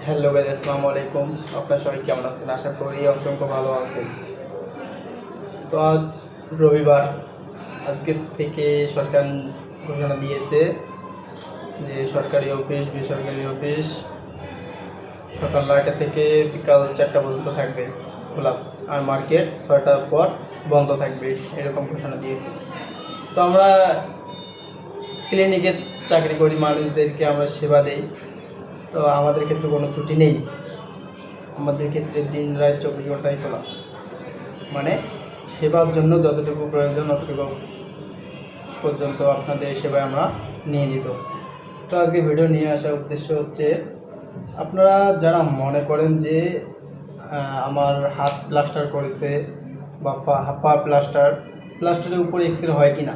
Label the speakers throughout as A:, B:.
A: Hello guys, আসসালামু আলাইকুম। আপনারা সবাই কেমন আছেন? আশা করি অসংখ্য ভালো আছেন। তো আজ রবিবার, আজকে থেকে সরকার ঘোষণা দিয়েছে যে সরকারি অফিস, বেসরকারি অফিস সকাল 9টা থেকে বিকাল 4টা পর্যন্ত থাকবে খোলা, আর মার্কেট 6টার পর বন্ধ থাকবে, এরকম ঘোষণা দিয়েছে। তো আমরা ক্লিনিকে চাকরি করি, মানুষদেরকে আমরা সেবা দেই, তো আমাদের ক্ষেত্রে কোনো ছুটি নেই। আমাদের ক্ষেত্রে দিন রাত 24 ঘন্টাই খোলা, মানে সেবার জন্য যতটুকু প্রয়োজন ততটুকু পর্যন্ত আপনাদের সেবায় আমরা নিয়ে নিত। তো আজকে ভিডিও নিয়ে আসার উদ্দেশ্য হচ্ছে, আপনারা যারা মনে করেন যে আমার হাত প্লাস্টার করেছে বা পা প্লাস্টারের উপরে এক্সরে হয় কি না,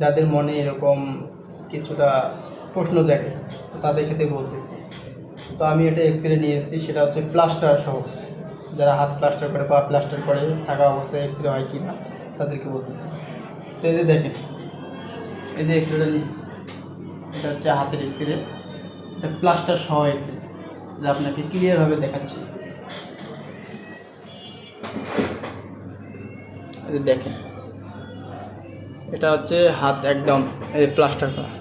A: যাদের মনে এরকম কিছুটা প্রশ্ন জাগে, তাদের ক্ষেত্রে বলতেছি। তো আমি এটা এক্সরে নিয়েছি, সেটা হচ্ছে প্লাস্টার সহ। যারা হাত প্লাস্টার করে, পা প্লাস্টার করে থাকা অবস্থায় এক্সরে হয় কি না তাদেরকে বলতেছি। তো এই যে দেখেন, এই যে এক্সরেটা নিয়েছি, এটা হচ্ছে হাতের এক্সরে, এটা প্লাস্টার সহ এক্সরে, যা আপনাকে ক্লিয়ারভাবে দেখাচ্ছি। এই যে দেখেন, এটা হচ্ছে হাত একদম এই প্লাস্টার করা,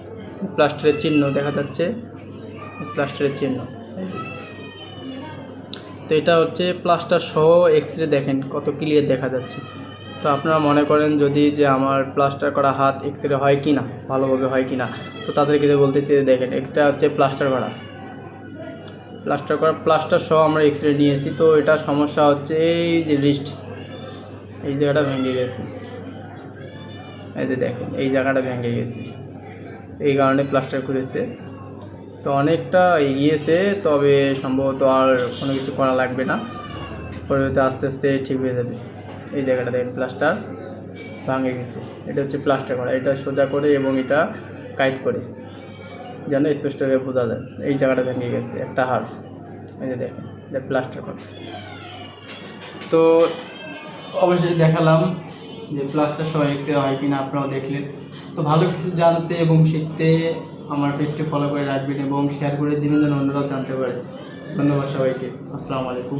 A: প্লাস্টারের চিহ্ন দেখা যাচ্ছে, প্লাস্টারের চিহ্ন। তো এটা হচ্ছে প্লাস্টার সহ এক্সরে, দেখেন কত ক্লিয়ার দেখা যাচ্ছে। তো আপনারা মনে করেন যদি যে আমার প্লাস্টার করা হাত এক্সরে হয় কি না, ভালোভাবে হয় কি না, তো তাদেরকে বলতেছি যে দেখেন, এটা হচ্ছে প্লাস্টার করা, প্লাস্টার সহ আমরা এক্সরে নিয়েছি। তো এটা সমস্যা হচ্ছে এই যে রিস্ট, এই জায়গাটা ভেঙে গেছে, এই যে দেখেন এই জায়গাটা ভেঙে গেছে, এই কারণে প্লাস্টার করেছে। তো অনেকটা এগিয়েছে, তবে সম্ভবত আর কোনো কিছু করা লাগবে না, পরবর্তীতে আস্তে আস্তে ঠিক হয়ে যাবে। এই জায়গাটা দেখেন প্লাস্টার ভাঙে গেছে, এটা হচ্ছে প্লাস্টার করা, এটা সোজা করে এবং এটা কাইট করে যেন স্পষ্টভাবে বোঝা যায়। এই জায়গাটা ভেঙে গেছে একটা হাড়, এই যে দেখেন এটা প্লাস্টার করা। তো অবশ্যই দেখালাম যে প্লাস্টার সহ এক্সরে হয় কিনা, আপনারাও দেখলেন। তো ভালো কিছু জানতে এবং শিখতে আমার পেজটি ফলো করে রাখবেন এবং শেয়ার করে দিবেন যেন অন্যরাও জানতে পারে। ধন্যবাদ সবাইকে, আসসালামু আলাইকুম।